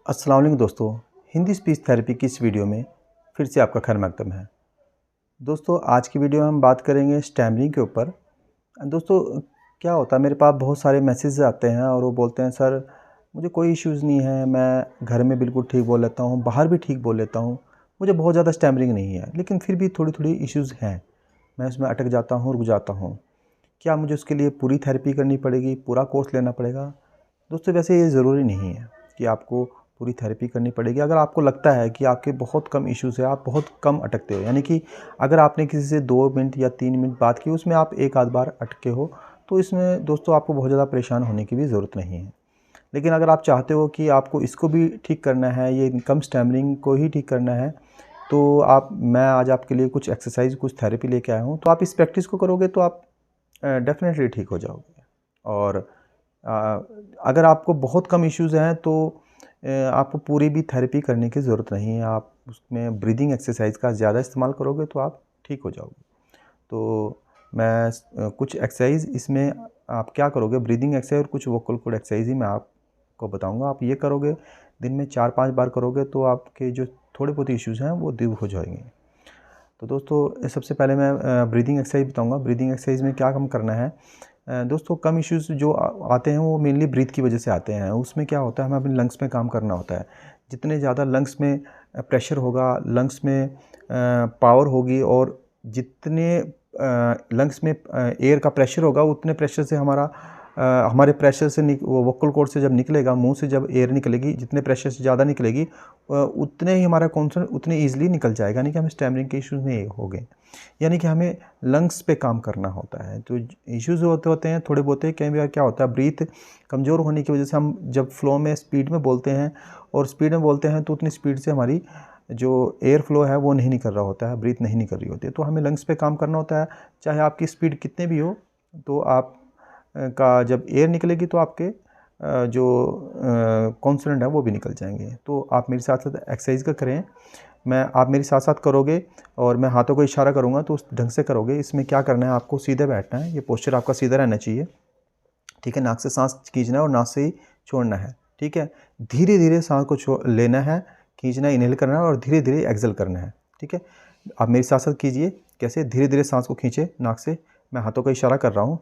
अस्सलाम वालेकुम दोस्तों। हिंदी स्पीच थेरेपी की इस वीडियो में फिर से आपका खैर मकदम है। दोस्तों आज की वीडियो में हम बात करेंगे स्टैमरिंग के ऊपर। दोस्तों क्या होता है, मेरे पास बहुत सारे मैसेज आते हैं और वो बोलते हैं सर मुझे कोई इश्यूज़ नहीं है, मैं घर में बिल्कुल ठीक बोल लेता हूँ, बाहर भी ठीक बोल लेता हूँ, मुझे बहुत ज़्यादा स्टैमरिंग नहीं है, लेकिन फिर भी थोड़ी-थोड़ी इश्यूज़ हैं। मैं उसमें अटक जाता हूँ, रुक जाता हूँ। क्या मुझे उसके लिए पूरी थेरेपी करनी पड़ेगी, पूरा कोर्स लेना पड़ेगा? दोस्तों वैसे ये ज़रूरी नहीं है कि आपको पूरी थेरेपी करनी पड़ेगी। अगर आपको लगता है कि आपके बहुत कम इश्यूज़ है, आप बहुत कम अटकते हो, यानी कि अगर आपने किसी से 2 मिनट या 3 मिनट बात की, उसमें आप एक आध बार अटके हो, तो इसमें दोस्तों आपको बहुत ज़्यादा परेशान होने की भी ज़रूरत नहीं है। लेकिन अगर आप चाहते हो कि आपको इसको भी ठीक करना है, ये कम स्टैमरिंग को ही ठीक करना है, तो मैं आज आपके लिए कुछ एक्सरसाइज़, कुछ थेरेपी लेके आया हूँ। तो आप इस प्रैक्टिस को करोगे तो आप डेफ़िनेटली ठीक हो जाओगे। और अ, अगर आपको बहुत कम इश्यूज़ हैं तो आपको पूरी भी थेरेपी करने की ज़रूरत नहीं है। आप उसमें ब्रीदिंग एक्सरसाइज़ का ज़्यादा इस्तेमाल करोगे तो आप ठीक हो जाओगे। तो कुछ एक्सरसाइज़ इसमें आप क्या करोगे, ब्रीदिंग एक्सरसाइज़ और कुछ वोकल कॉर्ड एक्सरसाइज़ ही मैं आपको बताऊँगा। आप ये करोगे, दिन में 4-5 बार करोगे तो आपके जो थोड़े बहुत इश्यूज़ हैं वो दूर हो जाएँगे। तो दोस्तों सबसे पहले मैं ब्रीदिंग एक्सरसाइज़ बताऊँगा। ब्रीदिंग एक्सरसाइज़ में क्या काम करना है। दोस्तों कम इश्यूज़ जो आते हैं वो मेनली ब्रीथ की वजह से आते हैं। उसमें क्या होता है, हमें अपने लंग्स में काम करना होता है। जितने ज़्यादा लंग्स में प्रेशर होगा, लंग्स में पावर होगी और जितने लंग्स में एयर का प्रेशर होगा, उतने प्रेशर से हमारे प्रेशर से वो वोकल कॉर्ड से जब निकलेगा, मुँह से जब एयर निकलेगी, जितने प्रेशर से ज़्यादा निकलेगी उतने ही हमारा कॉन्सर्न उतने ईज़िली निकल जाएगा, यानी कि हमें स्टैमरिंग के इश्यूज़ नहीं होंगे। यानी कि हमें लंग्स पे काम करना होता है। तो इश्यूज़ होते हैं थोड़े बहुत, कई बार क्या होता है, ब्रीथ कमज़ोर होने की वजह से हम जब फ्लो में स्पीड में बोलते हैं और स्पीड में बोलते हैं तो उतनी स्पीड से हमारी जो एयर फ्लो है वो नहीं निकल रहा होता है, ब्रीथ नहीं निकल रही होती है। तो हमें लंग्स पे काम करना होता है, चाहे आपकी स्पीड कितने भी हो। तो आप का जब एयर निकलेगी तो आपके जो कॉन्सोनेंट है वो भी निकल जाएँगे। तो आप मेरे साथ-साथ एक्सरसाइज़ का करें। आप मेरे साथ-साथ करोगे और मैं हाथों को इशारा करूँगा तो उस ढंग से करोगे। इसमें क्या करना है, आपको सीधे बैठना है, ये पोस्चर आपका सीधा रहना चाहिए, ठीक है? नाक से साँस खींचना है और नाक से ही छोड़ना है, ठीक है? धीरे-धीरे साँस को लेना है, खींचना है, इन्हेल करना है और धीरे-धीरे एक्सहेल करना है, ठीक है? आप मेरे साथ-साथ कीजिए, कैसे धीरे-धीरे साँस को खींचे नाक से, मैं हाथों का इशारा कर रहा हूँ।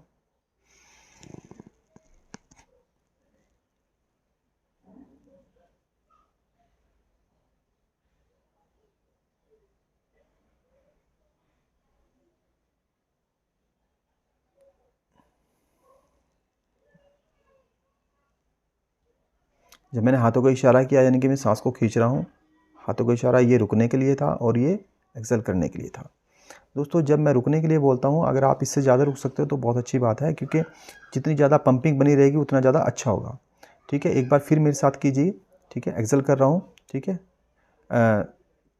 जब मैंने हाथों का इशारा किया यानी कि मैं साँस को खींच रहा हूँ। हाथों का इशारा ये रुकने के लिए था और ये एक्सहेल करने के लिए था। दोस्तों जब मैं रुकने के लिए बोलता हूँ, अगर आप इससे ज़्यादा रुक सकते हो तो बहुत अच्छी बात है, क्योंकि जितनी ज़्यादा पंपिंग बनी रहेगी उतना ज़्यादा अच्छा होगा, ठीक है? एक बार फिर मेरे साथ कीजिए, ठीक है? एक्सहेल कर रहा हूँ, ठीक है?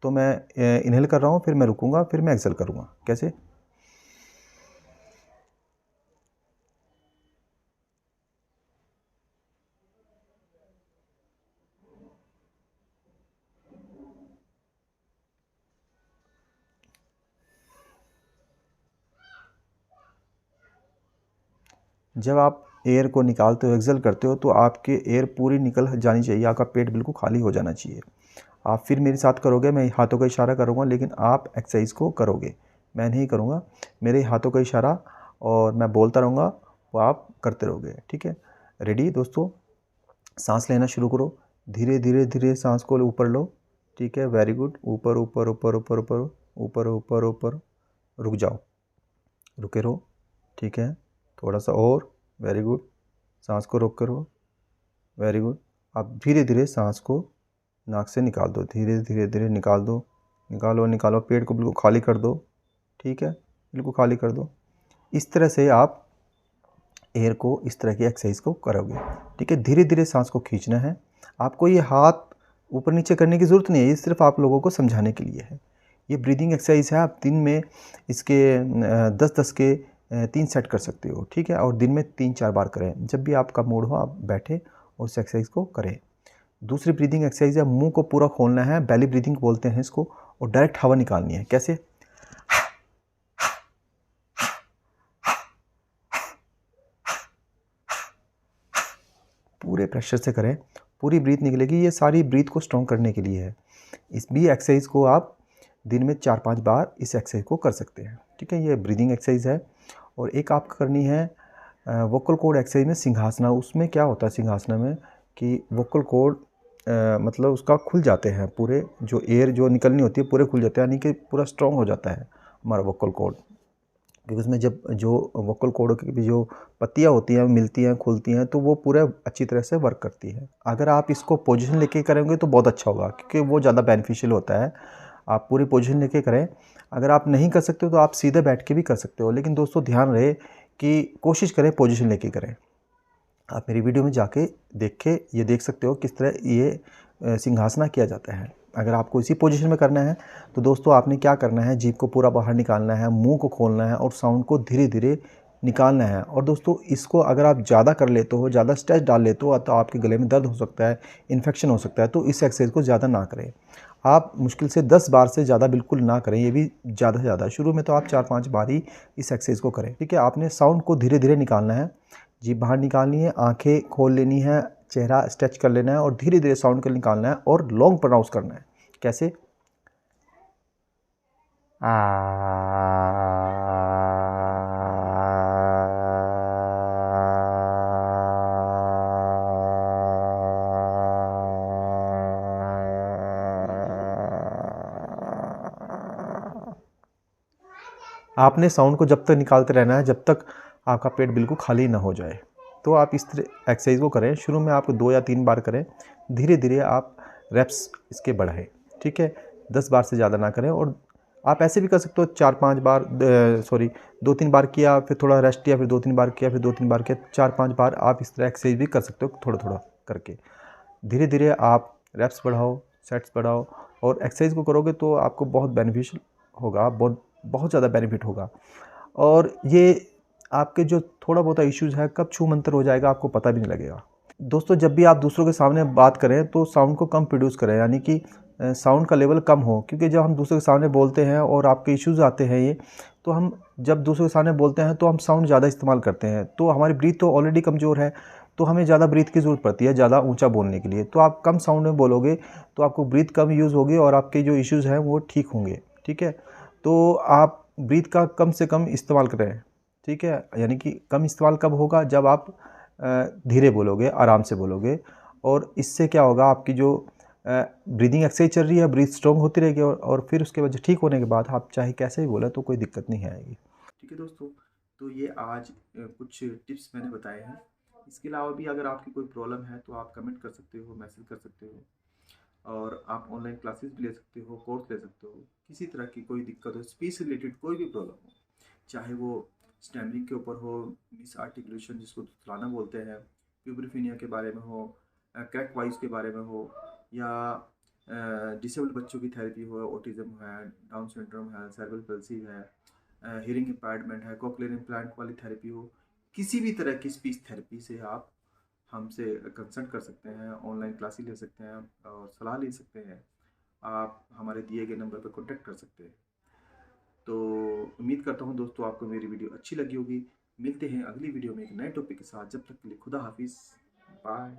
तो मैं इन्हेल कर रहा हूँ, फिर मैं रुकूँगा, फिर मैं एक्सहेल करूँगा। कैसे? जब आप एयर को निकालते हो, एक्सहेल करते हो, तो आपकी एयर पूरी निकल जानी चाहिए, आपका पेट बिल्कुल खाली हो जाना चाहिए। आप फिर मेरे साथ करोगे, मैं हाथों का इशारा करूँगा, लेकिन आप एक्सरसाइज को करोगे, मैं नहीं करूँगा। मेरे हाथों का इशारा और मैं बोलता रहूँगा, वो आप करते रहोगे, ठीक है? रेडी दोस्तों? साँस लेना शुरू करो, धीरे, धीरे, धीरे साँस को ऊपर लो, ठीक है? Very good. ऊपर, ऊपर, ऊपर, ऊपर, ऊपर, ऊपर, ऊपर, ऊपर, रुक जाओ, रुके रहो, ठीक है? थोड़ा-सा और, वेरी गुड। साँस को रोक के रहो, वेरी गुड। अब धीरे-धीरे साँस को नाक से निकाल दो, धीरे, धीरे, धीरे निकाल दो, निकालो, निकालो, पेट को बिल्कुल खाली कर दो, ठीक है? बिल्कुल खाली कर दो। इस तरह से आप एयर को, इस तरह की एक्सरसाइज को करोगे, ठीक है? धीरे-धीरे साँस को खींचना है। आपको ये हाथ ऊपर-नीचे करने की ज़रूरत नहीं है, ये सिर्फ़ आप लोगों को समझाने के लिए है। ये ब्रीदिंग एक्सरसाइज है, आप दिन में इसके 10-10 के 3 सेट कर सकते हो, ठीक है? और दिन में 3-4 बार करें। जब भी आपका मूड हो आप बैठें और उस एक्सरसाइज को करें। दूसरी ब्रीदिंग एक्सरसाइज है, मुँह को पूरा खोलना है, बेली ब्रीदिंग बोलते हैं इसको, और डायरेक्ट हवा निकालनी है। कैसे? पूरे प्रेशर से करें, पूरी ब्रीथ निकलेगी। ये सारी ब्रीथ को स्ट्रॉन्ग करने के लिए है। इस भी एक्सरसाइज को आप दिन में 4-5 बार इस एक्सरसाइज को कर सकते हैं। ठीक है, ये ब्रीदिंग एक्सरसाइज है। और एक आपको करनी है वोकल कॉर्ड एक्सरसाइज में सिंहासना। उसमें क्या होता है सिंहासना में कि वोकल कॉर्ड मतलब उसका खुल जाते हैं पूरे, जो एयर जो निकलनी होती है पूरे खुल जाते हैं, यानी कि पूरा स्ट्रॉन्ग हो जाता है हमारा वोकल कॉर्ड। क्योंकि उसमें जब जो वोकल कॉर्ड की भी जो पत्तियाँ होती हैं मिलती हैं खुलती हैं तो वो पूरा अच्छी तरह से वर्क करती है। अगर आप इसको पोजीशन लेके करेंगे तो बहुत अच्छा होगा, क्योंकि वो ज़्यादा बेनिफिशियल होता है। आप पूरी पोजीशन लेके करें। अगर आप नहीं कर सकते हो तो आप सीधे बैठ के भी कर सकते हो, लेकिन दोस्तों ध्यान रहे कि कोशिश करें पोजीशन लेके करें। आप मेरी वीडियो में जाके ये देख सकते हो किस तरह ये सिंहासना किया जाता है। अगर आपको इसी पोजीशन में करना है तो दोस्तों आपने क्या करना है, जीभ को पूरा बाहर निकालना है, मुंह को खोलना है और साउंड को धीरे धीरे निकालना है। और दोस्तों इसको अगर आप ज़्यादा कर लेते हो, ज़्यादा स्ट्रेस डाल लेते हो तो आपके गले में दर्द हो सकता है, इन्फेक्शन हो सकता है। तो इस एक्सरसाइज को ज़्यादा ना करें। आप मुश्किल से 10 बार से ज़्यादा बिल्कुल ना करें, ये भी ज़्यादा से ज़्यादा। शुरू में तो आप 4-5 बार ही इस एक्सरसाइज को करें। ठीक है, आपने साउंड को धीरे धीरे निकालना है, जीभ बाहर निकालनी है, आंखें खोल लेनी है, चेहरा स्ट्रेच कर लेना है और धीरे धीरे साउंड को निकालना है और लॉन्ग प्रोनाउंस करना है। कैसे? आपने साउंड को जब तक निकालते रहना है जब तक आपका पेट बिल्कुल खाली ना हो जाए। तो आप इस तरह एक्सरसाइज को करें। शुरू में आप 2 या 3 बार करें, धीरे धीरे आप रेप्स इसके बढ़ाएं। ठीक है, 10 बार से ज़्यादा ना करें। और आप ऐसे भी कर सकते हो 4-5 बार 2-3 बार किया, फिर थोड़ा रेस्ट किया, फिर 2-3 बार किया, फिर 2-3 बार किया, 4-5 बार आप इस तरह एक्सरसाइज भी कर सकते हो थोड़ा थोड़ा करके। धीरे धीरे आप रेप्स बढ़ाओ, सेट्स बढ़ाओ और एक्सरसाइज को करोगे तो आपको बहुत बेनिफिशियल होगा, बहुत बहुत ज़्यादा बेनिफिट होगा। और ये आपके जो थोड़ा बहुत इश्यूज़ है कब छू मंतर हो जाएगा आपको पता भी नहीं लगेगा। दोस्तों जब भी आप दूसरों के सामने बात करें तो साउंड को कम प्रोड्यूस करें, यानी कि साउंड का लेवल कम हो। क्योंकि जब हम दूसरों के सामने बोलते हैं और आपके इश्यूज़ आते हैं ये, तो हम जब दूसरों के सामने बोलते हैं तो हम साउंड ज़्यादा इस्तेमाल करते हैं। तो हमारी ब्रीथ तो ऑलरेडी कमज़ोर है, तो हमें ज़्यादा ब्रीथ की ज़रूरत पड़ती है ज़्यादा ऊँचा बोलने के लिए। तो आप कम साउंड में बोलोगे तो आपको ब्रीथ कम यूज़ होगी और आपके जो इश्यूज़ हैं वो ठीक होंगे। ठीक है, तो आप ब्रीथ का कम से कम इस्तेमाल करें। ठीक है, यानी कि कम इस्तेमाल कब होगा, जब आप धीरे बोलोगे, आराम से बोलोगे। और इससे क्या होगा, आपकी जो ब्रीदिंग एक्सरसाइज चल रही है, ब्रीथ स्ट्रॉन्ग होती रहेगी और फिर उसके बाद ठीक होने के बाद आप चाहे कैसे भी बोले तो कोई दिक्कत नहीं आएगी। ठीक है दोस्तों, तो ये आज कुछ टिप्स मैंने बताए हैं। इसके अलावा भी अगर आपकी कोई प्रॉब्लम है तो आप कमेंट कर सकते हो, मैसेज कर सकते हो और आप ऑनलाइन क्लासेस भी ले सकते हो, कोर्स ले सकते हो। किसी तरह की कोई दिक्कत हो, स्पीच से रिलेटेड कोई भी प्रॉब्लम हो, चाहे वो स्टैमरिंग के ऊपर हो, मिस आर्टिकुलेशन जिसको तुतलाना बोलते हैं, प्यूबरिफिनिया के बारे में हो, क्रैक वॉइस के बारे में हो, या डिसेबल्ड बच्चों की थेरेपी हो, ऑटिज्म है, डाउन सिंड्रोम है, सेरेब्रल पल्सी है, हियरिंग इम्पेयरमेंट है, कोक्लियर इम्प्लांट वाली थेरेपी हो, किसी भी तरह की स्पीच थेरेपी से आप हमसे कंसल्ट कर सकते हैं, ऑनलाइन क्लासेस ले सकते हैं और सलाह ले सकते हैं। आप हमारे दिए गए नंबर पर कॉन्टैक्ट कर सकते हैं। तो उम्मीद करता हूँ दोस्तों आपको मेरी वीडियो अच्छी लगी होगी। मिलते हैं अगली वीडियो में एक नए टॉपिक के साथ। जब तक के लिए खुदा हाफिज़, बाय।